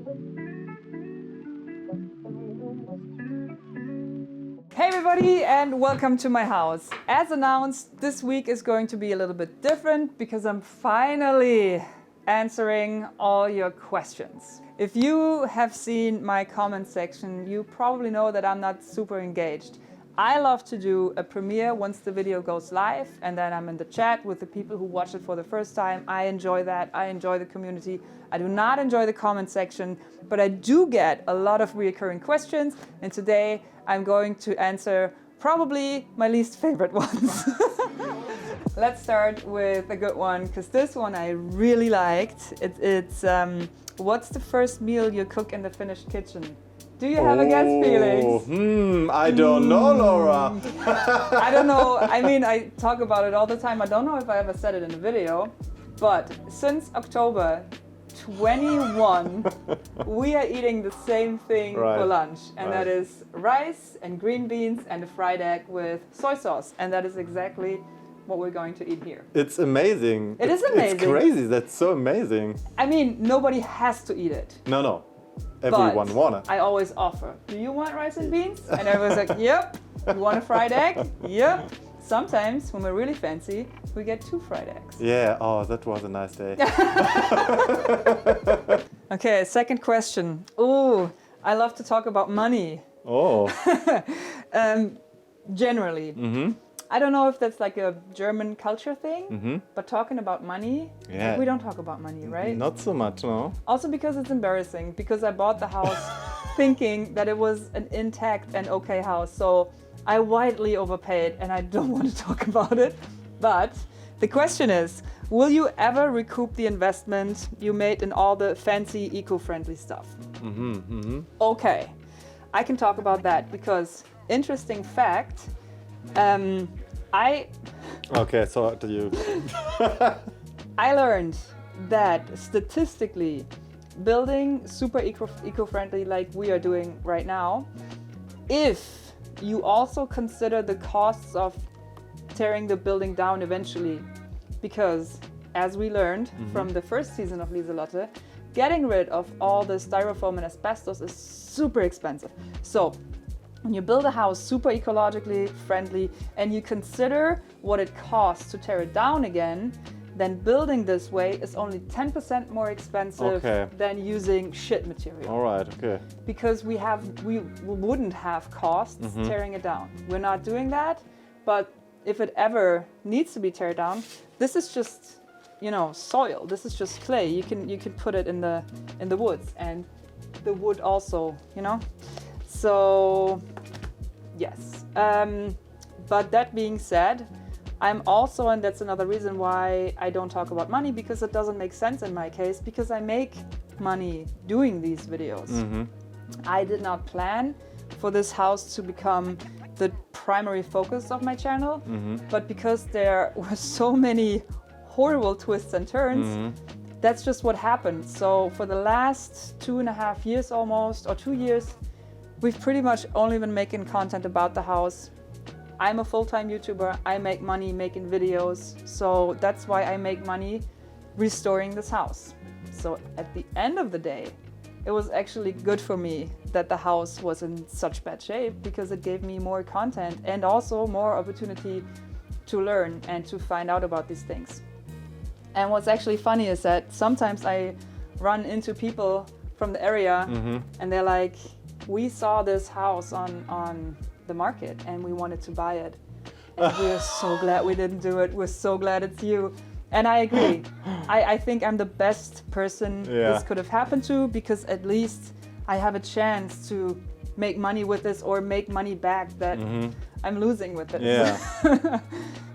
Hey everybody and welcome to my house. As announced, this week is going to be a little bit different because I'm finally answering all your questions. If you have seen my comment section, you probably know that I'm not super engaged. I love to do a premiere once the video goes live and then I'm in the chat with the people who watch it for the first time. I enjoy that. I enjoy the community. I do not enjoy the comment section, but I do get a lot of recurring questions, and today I'm going to answer probably my least favorite ones. Let's start with a good one, because this one I really liked. It's what's the first meal you cook in the finished kitchen? Do you have a guess, Felix? I don't know, Laura. I don't know. I mean, I talk about it all the time. I don't know if I ever said it in a video, but since October 21, we are eating the same thing for lunch, and that is rice and green beans and a fried egg with soy sauce, and that is exactly what we're going to eat here. It's amazing. It is amazing. It's crazy. That's so amazing. I mean, nobody has to eat it. No. Everyone wanna. I always offer, do you want rice and beans? And everyone's like, yep. You want a fried egg? Yep. Sometimes, when we're really fancy, we get 2 fried eggs. Yeah, oh, that was a nice day. Okay, second question. Ooh, I love to talk about money. Oh. Generally. Mm-hmm. I don't know if that's like a German culture thing, but talking about money, we don't talk about money, right? Not so much, no. Also because it's embarrassing, because I bought the house thinking that it was an intact and okay house. So I widely overpaid and I don't want to talk about it. But the question is, will you ever recoup the investment you made in all the fancy eco-friendly stuff? Okay, I can talk about that because interesting fact, Okay, so do you. I learned that statistically, building super eco-friendly like we are doing right now, if you also consider the costs of tearing the building down eventually, because as we learned from the first season of Liselotte, getting rid of all the styrofoam and asbestos is super expensive. So when you build a house super ecologically friendly and you consider what it costs to tear it down again, then building this way is only 10% more expensive than using shit material. All right, okay. Because we wouldn't have costs tearing it down. We're not doing that, but if it ever needs to be teared down, this is just, soil. This is just clay. You can put it in the woods, and the wood also, So, yes. But that being said, I'm also, and that's another reason why I don't talk about money, because it doesn't make sense in my case, because I make money doing these videos. I did not plan for this house to become the primary focus of my channel, but because there were so many horrible twists and turns, that's just what happened. So for the last 2.5 years almost, or 2 years, we've pretty much only been making content about the house. I'm a full-time YouTuber. I make money making videos. So that's why I make money restoring this house. So at the end of the day, it was actually good for me that the house was in such bad shape, because it gave me more content and also more opportunity to learn and to find out about these things. And what's actually funny is that sometimes I run into people from the area and they're like, we saw this house on the market and we wanted to buy it. And we're so glad we didn't do it. We're so glad it's you. And I agree. I think I'm the best person this could have happened to, because at least I have a chance to make money with this, or make money back that I'm losing with it. Yeah.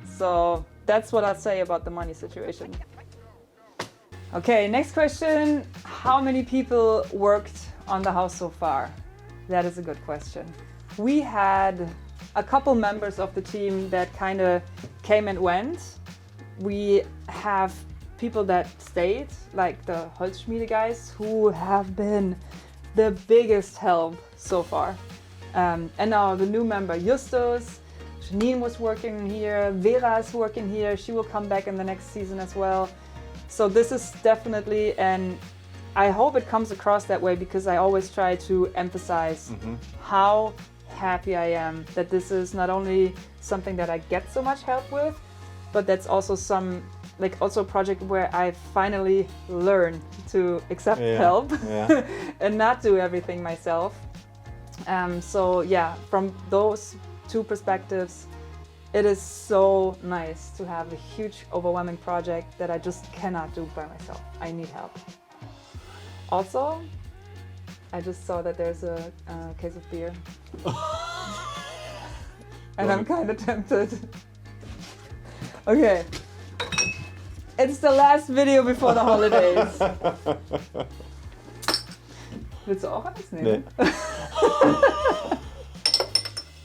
So that's what I'll say about the money situation. Okay, next question. How many people worked on the house so far? That is a good question. We had a couple members of the team that kind of came and went. We have people that stayed, like the Holzschmiede guys, who have been the biggest help so far. And now the new member, Justus, Janine was working here, Vera is working here. She will come back in the next season as well. So this is definitely an I hope it comes across that way because I always try to emphasize how happy I am that this is not only something that I get so much help with, but that's also also a project where I finally learn to accept help and not do everything myself. So yeah, from those two perspectives, it is so nice to have a huge, overwhelming project that I just cannot do by myself. I need help. Also, I just saw that there's a case of beer. And I'm kind of tempted. Okay. It's the last video before the holidays. Willst du auch eins nehmen?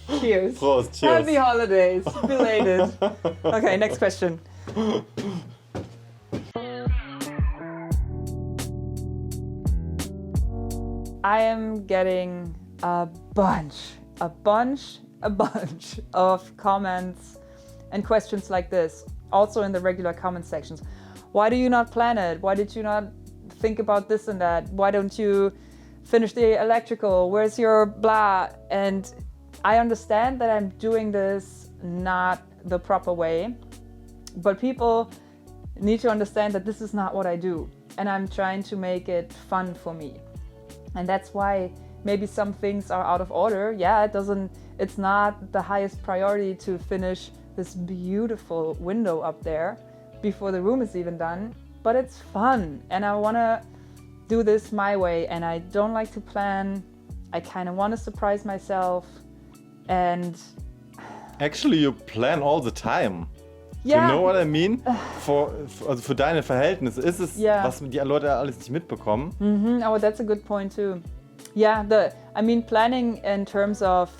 Nee. Cheers. Prost, cheers. Happy holidays. Belated. Okay, next question. I am getting a bunch of comments and questions like this, also in the regular comment sections. Why do you not plan it? Why did you not think about this and that? Why don't you finish the electrical? Where's your blah? And I understand that I'm doing this not the proper way, but people need to understand that this is not what I do. And I'm trying to make it fun for me. And that's why maybe some things are out of order. Yeah, it's not the highest priority to finish this beautiful window up there before the room is even done, but it's fun and I want to do this my way, and I don't like to plan. I kind of want to surprise myself, and Actually, you plan all the time. yeah, You know what I mean? Also für deine Verhältnisse ist es, was die Leute alles nicht mitbekommen. Oh, that's a good point too. Yeah, planning in terms of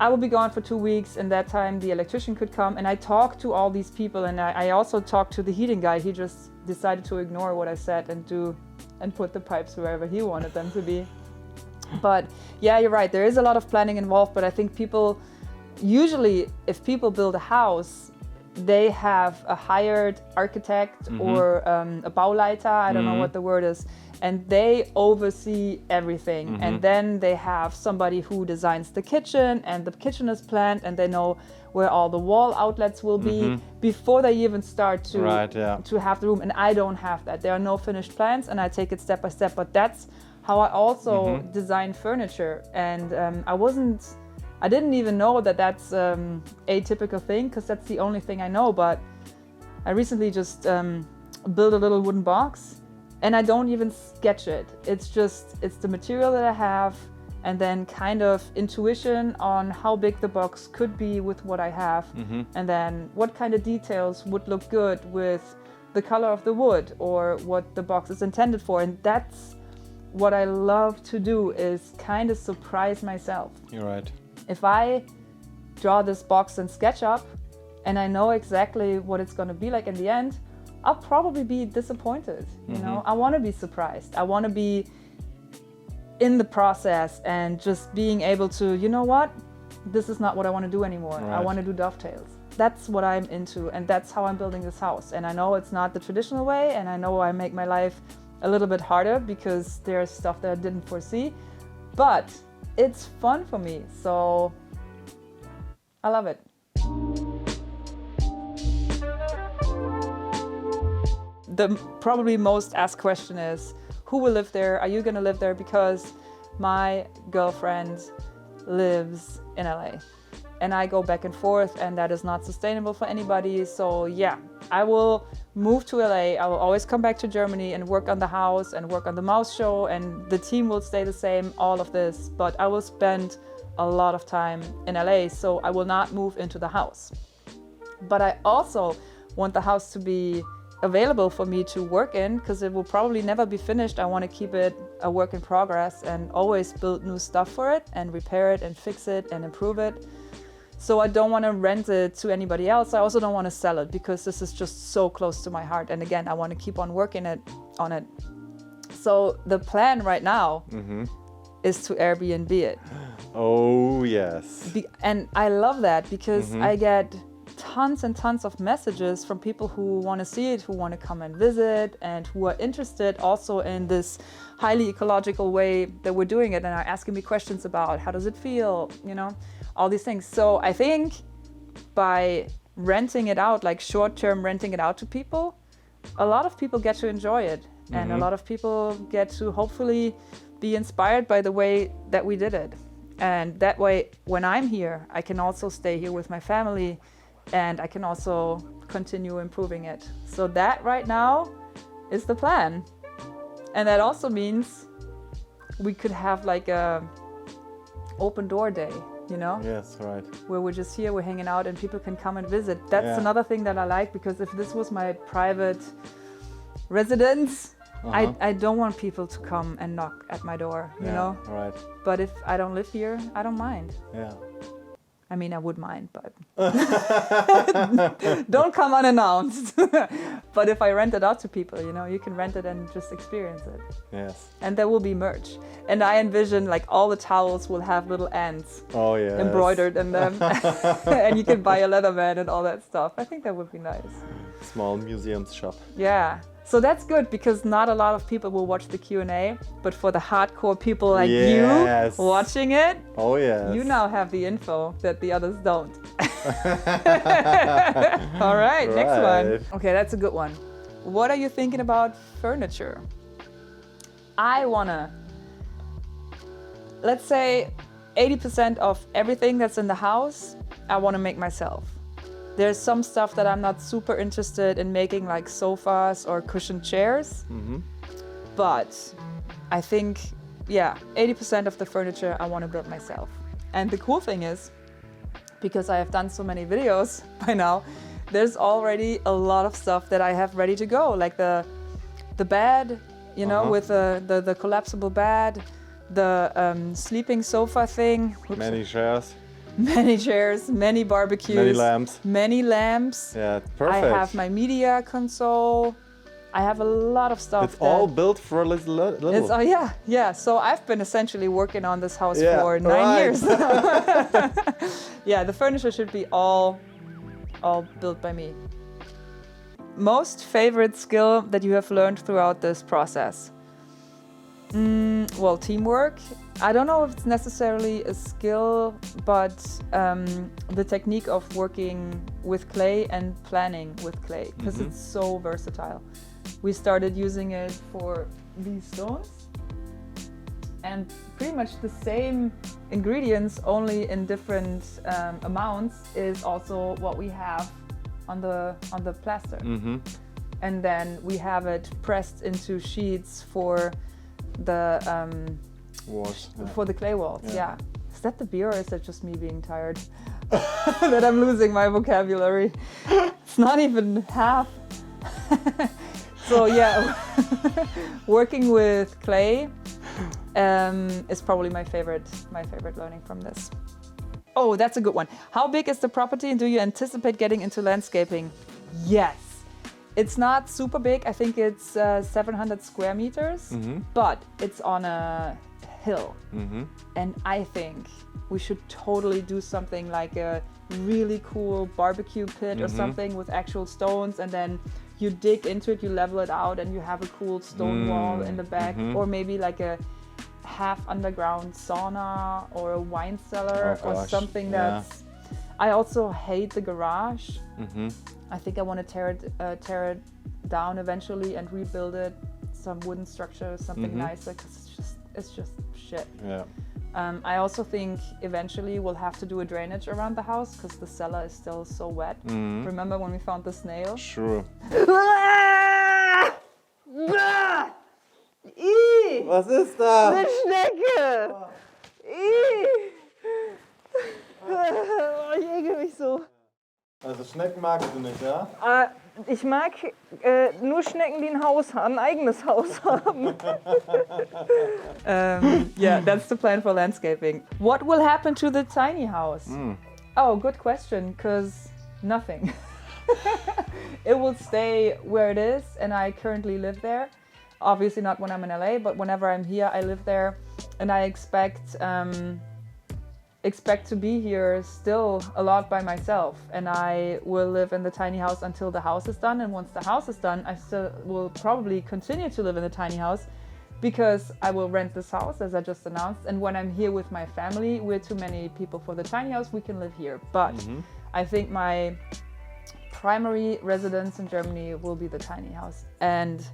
I will be gone for 2 weeks, and that time the electrician could come, and I talked to all these people, and I also talked to the heating guy. He just decided to ignore what I said and put the pipes wherever he wanted them to be. But yeah, you're right, there is a lot of planning involved, but I think people, usually if people build a house, they have a hired architect or a Bauleiter, I don't know what the word is, and they oversee everything. And then they have somebody who designs the kitchen, and the kitchen is planned, and they know where all the wall outlets will be before they even start to have the room. And I don't have that. There are no finished plans, and I take it step by step. But that's how I also design furniture. And I didn't even know that that's a typical thing, because that's the only thing I know. But I recently just built a little wooden box, and I don't even sketch it. It's the material that I have, and then kind of intuition on how big the box could be with what I have, and then what kind of details would look good with the color of the wood or what the box is intended for. And that's what I love to do, is kind of surprise myself. You're right. If I draw this box in SketchUp and I know exactly what it's going to be like in the end, I'll probably be disappointed. You know, I want to be surprised. I want to be in the process and just being able to, you know what, this is not what I want to do anymore. Right. I want to do dovetails. That's what I'm into, and that's how I'm building this house. And I know it's not the traditional way, and I know I make my life a little bit harder because there's stuff that I didn't foresee, but it's fun for me, so I love it. The probably most asked question is, who will live there? Are you gonna live there? Because my girlfriend lives in LA and I go back and forth, and that is not sustainable for anybody. So yeah, I will move to LA. I will always come back to Germany and work on the house and work on the mouse show, and the team will stay the same, all of this, but I will spend a lot of time in LA, so I will not move into the house. But I also want the house to be available for me to work in, because it will probably never be finished. I want to keep it a work in progress and always build new stuff for it and repair it and fix it and improve it. So I don't want to rent it to anybody else. I also don't want to sell it, because this is just so close to my heart. And again, I want to keep on working on it. So the plan right now is to Airbnb it. Oh, yes. And I love that, because I get tons and tons of messages from people who want to see it, who want to come and visit, and who are interested also in this highly ecological way that we're doing it, and are asking me questions about how does it feel, you know, all these things. So I think by renting it out, like short-term renting it out to people, a lot of people get to enjoy it, and a lot of people get to hopefully be inspired by the way that we did it. And that way, when I'm here, I can also stay here with my family, and I can also continue improving it. So that right now is the plan. And that also means we could have like a open door day, you know? Yes, right. Where we're just here, we're hanging out, and people can come and visit. That's another thing that I like, because if this was my private residence, I don't want people to come and knock at my door, you know? Right. But if I don't live here, I don't mind. Yeah. I mean, I would mind, but don't come unannounced. But if I rent it out to people, you know, you can rent it and just experience it. Yes. And there will be merch. And I envision like all the towels will have little ants embroidered in them. And you can buy a Leatherman and all that stuff. I think that would be nice. Small museums shop. Yeah. So that's good, because not a lot of people will watch the Q&A, but for the hardcore people like you watching it, you now have the info that the others don't. All right, next one. Okay, that's a good one. What are you thinking about furniture? I wanna, let's say 80% of everything that's in the house, I wanna make myself. There's some stuff that I'm not super interested in making, like sofas or cushioned chairs. But I think, 80% of the furniture I want to build myself. And the cool thing is, because I have done so many videos by now, there's already a lot of stuff that I have ready to go. Like the bed, you know, with the collapsible bed, the sleeping sofa thing. Many chairs. Many chairs, many barbecues. Many lamps. Many lamps. Yeah, perfect. I have my media console. I have a lot of stuff. It's all built for little. It's, yeah. So I've been essentially working on this house for 9 years. Yeah, the furniture should be all built by me. Most favorite skill that you have learned throughout this process? Well, teamwork. I don't know if it's necessarily a skill, but the technique of working with clay and planning with clay, because it's so versatile. We started using it for these stones, and pretty much the same ingredients, only in different amounts, is also what we have on the plaster. And then we have it pressed into sheets for the walls, for the clay walls. Yeah. Is that the beer, or is that just me being tired? That I'm losing my vocabulary. It's not even half. So yeah, working with clay is probably my favorite learning from this. Oh, that's a good one. How big is the property, and do you anticipate getting into landscaping? Yes. It's not super big. I think it's 700 square meters, but it's on a hill. And I think we should totally do something like a really cool barbecue pit or something with actual stones, and then you dig into it, you level it out, and you have a cool stone wall in the back, or maybe like a half underground sauna or a wine cellar or something that's... I also hate the garage. I think I want to tear it down eventually and rebuild it, some wooden structure, something nicer, because it's just shit. Yeah. I also think eventually we'll have to do a drainage around the house, because the cellar is still so wet. Remember when we found the snail? Sure. Was ist da? Eine Schnecke! Oh, ich ekel mich so. Also Schnecken magst du nicht, ja? Ich mag nur Schnecken, die ein Haus haben, ein eigenes Haus haben. Yeah, that's the plan for landscaping. What will happen to the tiny house? Oh, good question, because nothing. It will stay where it is, and I currently live there. Obviously not when I'm in LA, but whenever I'm here, I live there. And I expect expect to be here still a lot by myself, and I will live in the tiny house until the house is done. And once the house is done, I still will probably continue to live in the tiny house because I will rent this house, as I just announced. And when I'm here with my family, we're too many people for the tiny house, we can live here. But I think my primary residence in Germany will be the tiny house. And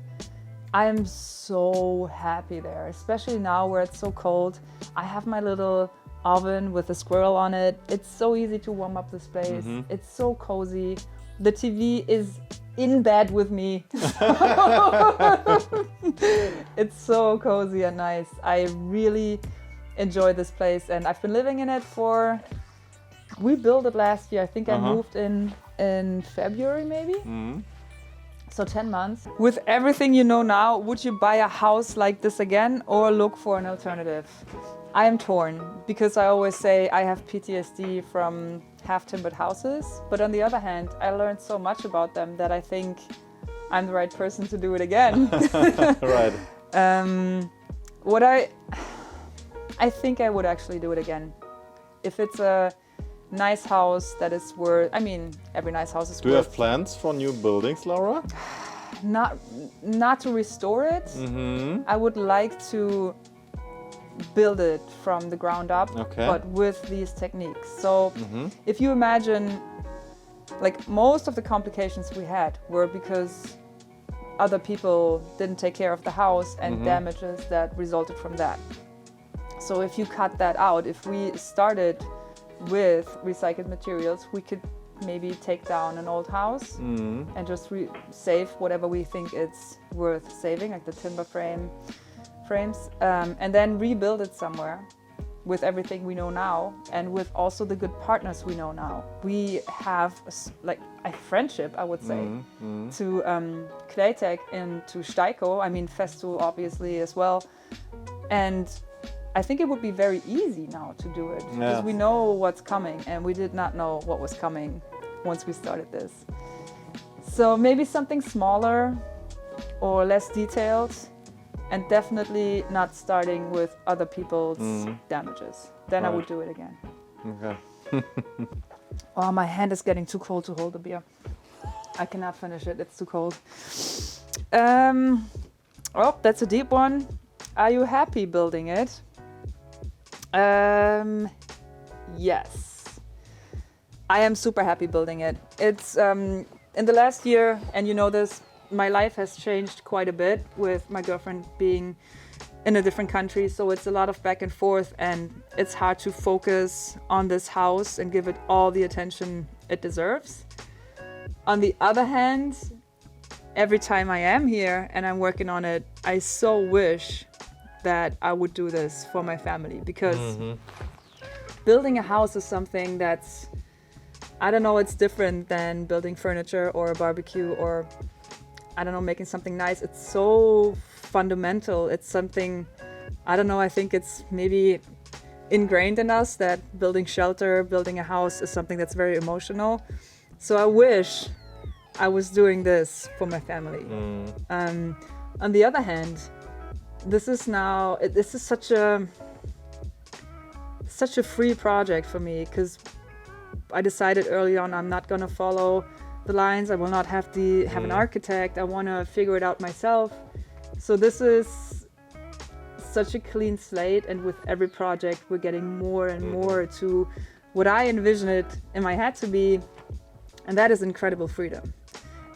I'm so happy there, especially now where it's so cold. I have my little oven with a squirrel on it. It's so easy to warm up this place. It's so cozy. The TV is in bed with me. It's so cozy and nice. I really enjoy this place, and I've been living in it we built it last year. I think I moved in February maybe. So 10 months. With everything you know now, would you buy a house like this again or look for an alternative? I am torn because I always say I have PTSD from half-timbered houses, but on the other hand, I learned so much about them that I think I'm the right person to do it again. Right. I think I would actually do it again. If it's a nice house that is worth, I mean, every nice house is worth. Do you have plans for new buildings, Laura? Not to restore it. I would like to build it from the ground up, but with these techniques. So if you imagine, like, most of the complications we had were because other people didn't take care of the house and damages that resulted from that. So if you cut that out, if we started with recycled materials, we could maybe take down an old house and just save whatever we think it's worth saving, like the timber frames, and then rebuild it somewhere with everything we know now and with also the good partners we know now. We have like a friendship, I would say, to Claytech and to Steiko, I mean Festool obviously as well. And I think it would be very easy now to do it because we know what's coming, and we did not know what was coming once we started this. So maybe something smaller or less detailed, and definitely not starting with other people's damages. Then I would do it again. Okay. Oh, my hand is getting too cold to hold the beer. I cannot finish it, it's too cold. Oh, that's a deep one. Are you happy building it? Yes. I am super happy building it. It's in the last year, and you know this, my life has changed quite a bit with my girlfriend being in a different country, so it's a lot of back and forth, and it's hard to focus on this house and give it all the attention it deserves. On the other hand, every time I am here and I'm working on it, I so wish that I would do this for my family, because building a house is something that's, I don't know, it's different than building furniture or a barbecue or, I don't know, making something nice. It's so fundamental. It's something, I don't know, I think it's maybe ingrained in us that building shelter, building a house is something that's very emotional. So I wish I was doing this for my family. On the other hand, this is such a free project for me, because I decided early on I'm not gonna follow the lines. I will not have an architect. I want to figure it out myself. So this is such a clean slate, and with every project we're getting more and more to what I envision it in my head to be, and that is incredible freedom.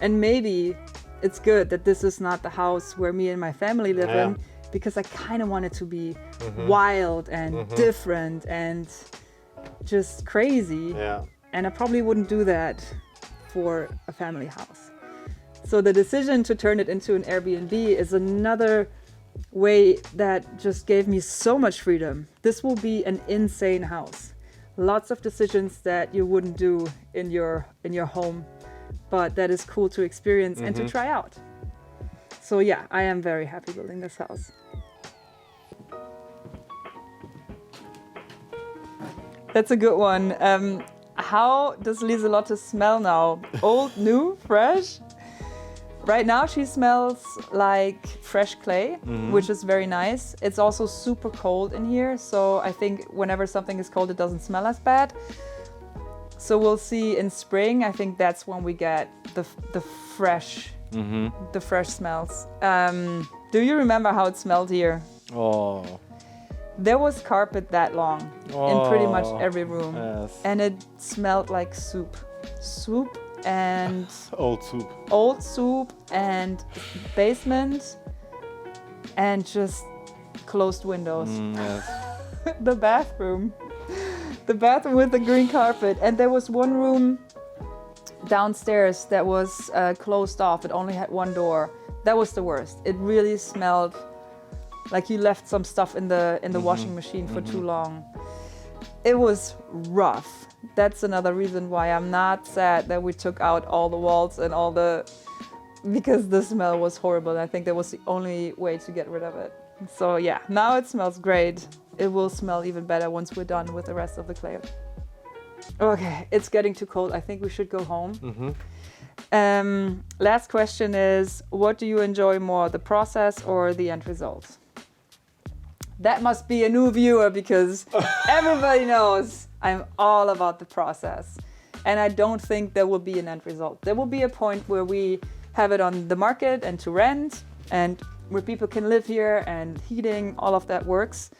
And maybe it's good that this is not the house where me and my family live in, because I kind of want it to be wild and different and just crazy. And I probably wouldn't do that for a family house. So the decision to turn it into an Airbnb is another way that just gave me so much freedom. This will be an insane house. Lots of decisions that you wouldn't do in your home, but that is cool to experience and to try out. So yeah, I am very happy building this house. That's a good one. How does Liselotte smell now? Old, new, fresh? Right now she smells like fresh clay, which is very nice. It's also super cold in here, so I think whenever something is cold, it doesn't smell as bad. So we'll see in spring. I think that's when we get the fresh smells. Do you remember how it smelled here? Oh. There was carpet that long in pretty much every room, and it smelled like soup and old soup and basement and just closed windows. The bathroom with the green carpet, and there was one room downstairs that was closed off. It only had one door. That was the worst. It really smelled like you left some stuff in the washing machine for too long. It was rough. That's another reason why I'm not sad that we took out all the walls and because the smell was horrible. I think that was the only way to get rid of it. So yeah, now it smells great. It will smell even better once we're done with the rest of the clay. Okay, it's getting too cold. I think we should go home. Last question is, what do you enjoy more, the process or the end result? That must be a new viewer because everybody knows I'm all about the process. And I don't think there will be an end result. There will be a point where we have it on the market and to rent and where people can live here and heating, all of that works.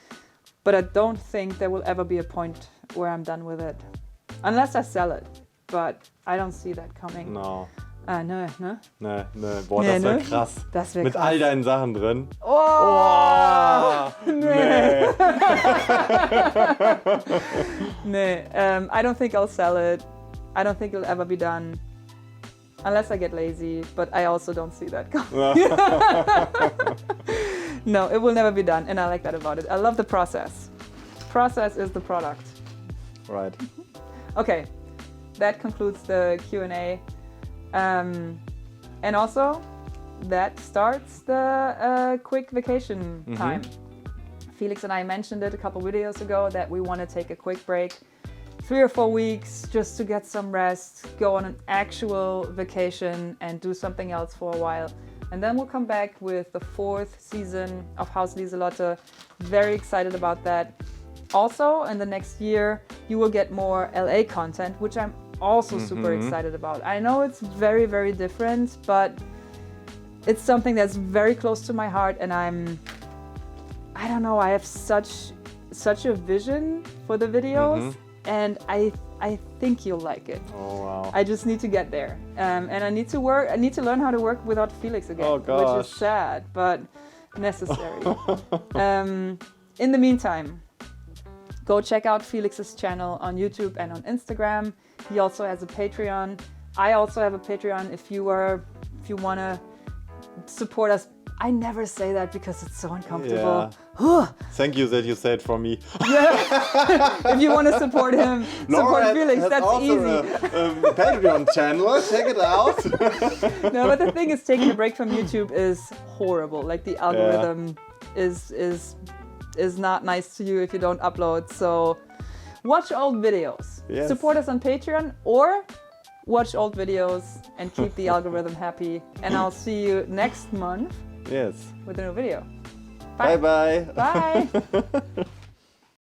But I don't think there will ever be a point where I'm done with it. Unless I sell it. But I don't see that coming. No. Ne. Ne. Boah, das wäre krass. Das wär Mit krass. all deinen Sachen drin. Nee. Nee. I don't think I'll sell it. I don't think it'll ever be done. Unless I get lazy, but I also don't see that coming. No, it will never be done, and I like that about it. I love the process. Process is the product. Right. Okay, that concludes the Q&A. And also, that starts the quick vacation time. Felix and I mentioned it a couple videos ago that we want to take a quick break, 3 or 4 weeks, just to get some rest, go on an actual vacation and do something else for a while. And then we'll come back with the 4th season of HAUS LISELOTTE. Very excited about that. Also, in the next year, you will get more LA content, which I'm also super excited about. I know it's very, very different, but it's something that's very close to my heart, and I don't know, I have such a vision for the videos, and I think you'll like it. Oh wow. I just need to get there. And I need to learn how to work without Felix again, which is sad, but necessary. In the meantime, go check out Felix's channel on YouTube and on Instagram. He also has a Patreon. I also have a Patreon if you want to support us. I never say that because it's so uncomfortable. Yeah. Thank you that you said it for me. Yeah. If you want to support him, support Felix, that's easy. A Patreon channel, check it out. No, but the thing is, taking a break from YouTube is horrible. Like the algorithm is not nice to you if you don't upload. So watch old videos. Yes. Support us on Patreon or watch old videos and keep the algorithm happy. And I'll see you next month. Yes. With a new video. Bye bye. Bye.